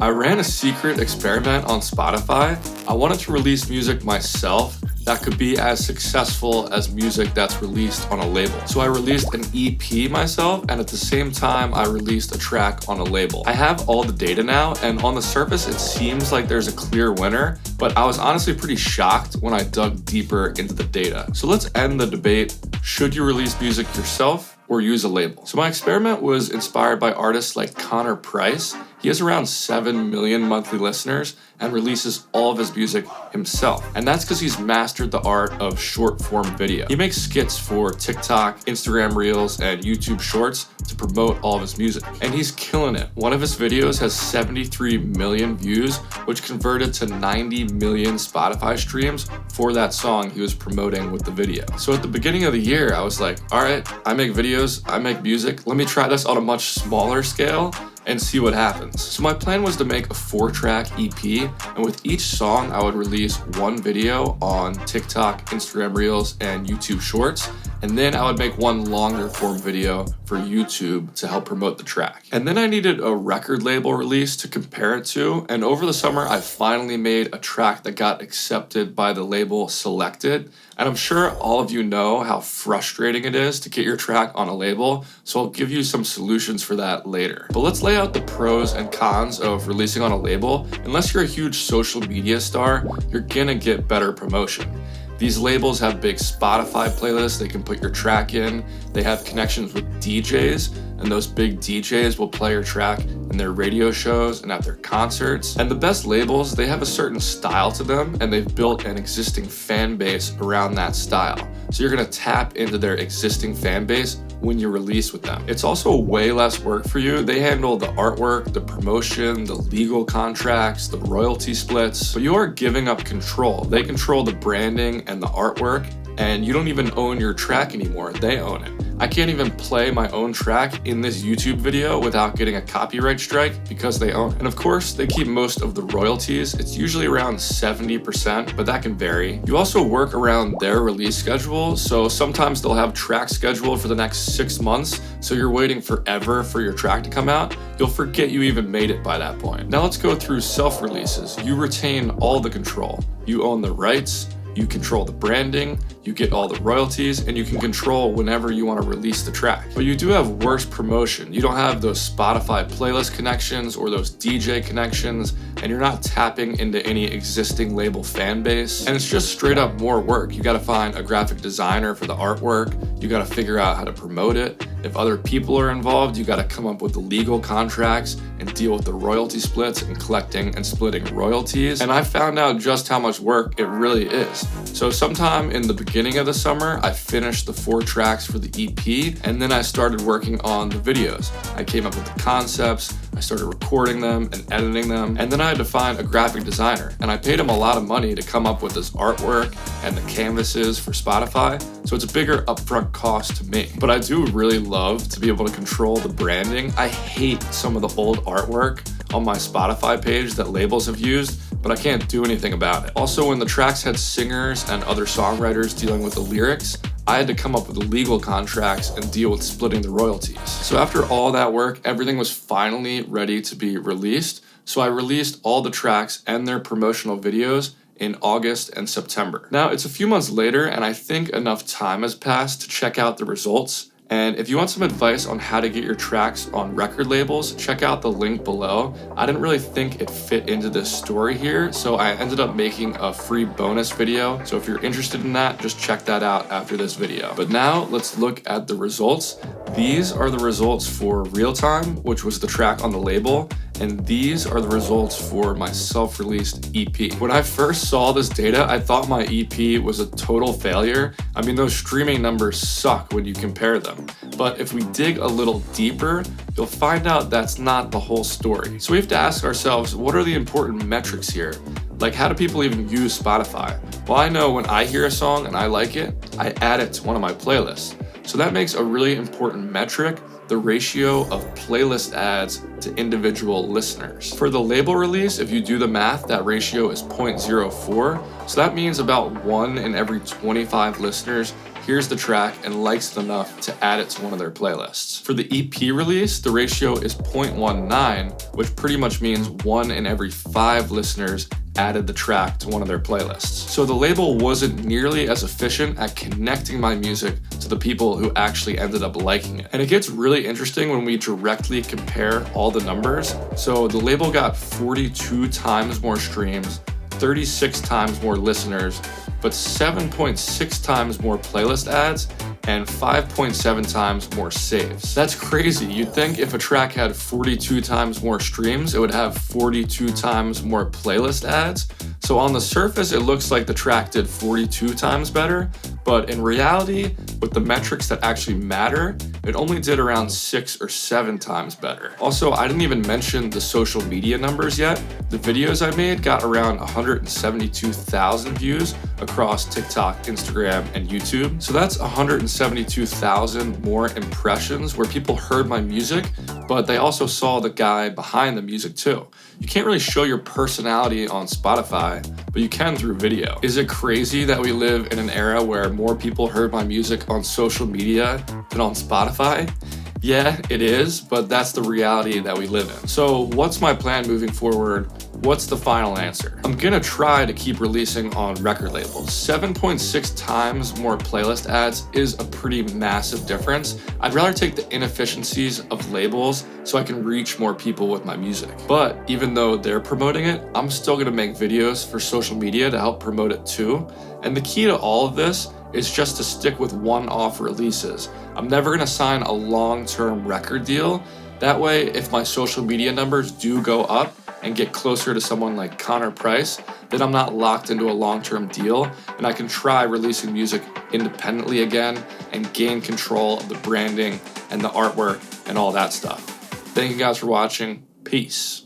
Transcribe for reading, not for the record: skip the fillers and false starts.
I ran a secret experiment on Spotify. I wanted to release music myself that could be as successful as music that's released on a label. So I released an EP myself, and at the same time, I released a track on a label. I have all the data now, and on the surface, it seems like there's a clear winner, but I was honestly pretty shocked when I dug deeper into the data. So let's end the debate. Should you release music yourself or use a label? So my experiment was inspired by artists like Connor Price. He has around 7 million monthly listeners and releases all of his music himself. And that's because he's mastered the art of short form video. He makes skits for TikTok, Instagram Reels, and YouTube Shorts to promote all of his music. And he's killing it. One of his videos has 73 million views, which converted to 90 million Spotify streams for that song he was promoting with the video. So at the beginning of the year, I was like, all right, I make videos, I make music. Let me try this on a much smaller scale and see what happens. So my plan was to make a 4-track EP, and with each song I would release one video on TikTok, Instagram Reels, and YouTube Shorts, and then I would make one longer form video for YouTube to help promote the track. And then I needed a record label release to compare it to, and over the summer I finally made a track that got accepted by the label Selected. And I'm sure all of you know how frustrating it is to get your track on a label, so I'll give you some solutions for that later. But let's lay out the pros and cons of releasing on a label. Unless you're a huge social media star, you're gonna get better promotion. These labels have big Spotify playlists they can put your track in. They have connections with DJs, and those big DJs will play your track in their radio shows and at their concerts. And the best labels, they have a certain style to them, and they've built an existing fan base around that style. So you're gonna tap into their existing fan base when you release with them. It's also way less work for you. They handle the artwork, the promotion, the legal contracts, the royalty splits, but you are giving up control. They control the branding and the artwork, and you don't even own your track anymore. They own it. I can't even play my own track in this YouTube video without getting a copyright strike because they own it. And of course, they keep most of the royalties. It's usually around 70%, but that can vary. You also work around their release schedule, so sometimes they'll have tracks scheduled for the next 6 months, so you're waiting forever for your track to come out. You'll forget you even made it by that point. Now let's go through self-releases. You retain all the control. You own the rights, you control the branding, you get all the royalties, and you can control whenever you want to release the track. But you do have worse promotion. You don't have those Spotify playlist connections or those DJ connections, and you're not tapping into any existing label fan base. And it's just straight up more work. You gotta find a graphic designer for the artwork. You gotta figure out how to promote it. If other people are involved, you gotta come up with the legal contracts and deal with the royalty splits and collecting and splitting royalties. And I found out just how much work it really is. So sometime in the beginning of the summer, I finished the 4 tracks for the EP, and then I started working on the videos. I came up with the concepts, I started recording them and editing them, and then I had to find a graphic designer, and I paid him a lot of money to come up with this artwork and the canvases for Spotify, so it's a bigger upfront cost to me. But I do really love to be able to control the branding. I hate some of the old artwork on my Spotify page that labels have used, but I can't do anything about it. Also, when the tracks had singers and other songwriters dealing with the lyrics, I had to come up with the legal contracts and deal with splitting the royalties. So after all that work, everything was finally ready to be released. So I released all the tracks and their promotional videos in August and September. Now, it's a few months later, and I think enough time has passed to check out the results. And if you want some advice on how to get your tracks on record labels, check out the link below. I didn't really think it fit into this story here, so I ended up making a free bonus video. So if you're interested in that, just check that out after this video. But now let's look at the results. These are the results for Real Time, which was the track on the label, and these are the results for my self-released EP. When I first saw this data, I thought my EP was a total failure. I mean, those streaming numbers suck when you compare them. But if we dig a little deeper, you'll find out that's not the whole story. So we have to ask ourselves, what are the important metrics here? Like, how do people even use Spotify? Well, I know when I hear a song and I like it, I add it to one of my playlists. So that makes a really important metric, the ratio of playlist adds to individual listeners. For the label release, if you do the math, that ratio is 0.04. So that means about 1 in every 25 listeners hears the track and likes it enough to add it to one of their playlists. For the EP release, the ratio is 0.19, which pretty much means 1 in every 5 listeners added the track to one of their playlists. So the label wasn't nearly as efficient at connecting my music to the people who actually ended up liking it. And it gets really interesting when we directly compare all the numbers. So the label got 42 times more streams, 36 times more listeners, but 7.6 times more playlist ads and 5.7 times more saves. That's crazy. You'd think if a track had 42 times more streams, it would have 42 times more playlist ads. So on the surface, it looks like the track did 42 times better, but in reality, with the metrics that actually matter, it only did around 6 or 7 times better. Also, I didn't even mention the social media numbers yet. The videos I made got around 172,000 views across TikTok, Instagram, and YouTube. So that's 172,000 more impressions where people heard my music, but they also saw the guy behind the music too. You can't really show your personality on Spotify, but you can through video. Is it crazy that we live in an era where more people heard my music on social media than on Spotify? Yeah, it is, but that's the reality that we live in. So what's my plan moving forward? What's the final answer? I'm gonna try to keep releasing on record labels. 7.6 times more playlist ads is a pretty massive difference. I'd rather take the inefficiencies of labels so I can reach more people with my music. But even though they're promoting it, I'm still gonna make videos for social media to help promote it too. And the key to all of this is just to stick with one-off releases. I'm never gonna sign a long-term record deal. That way, if my social media numbers do go up and get closer to someone like Connor Price, then I'm not locked into a long-term deal and I can try releasing music independently again and gain control of the branding and the artwork and all that stuff. Thank you guys for watching. Peace.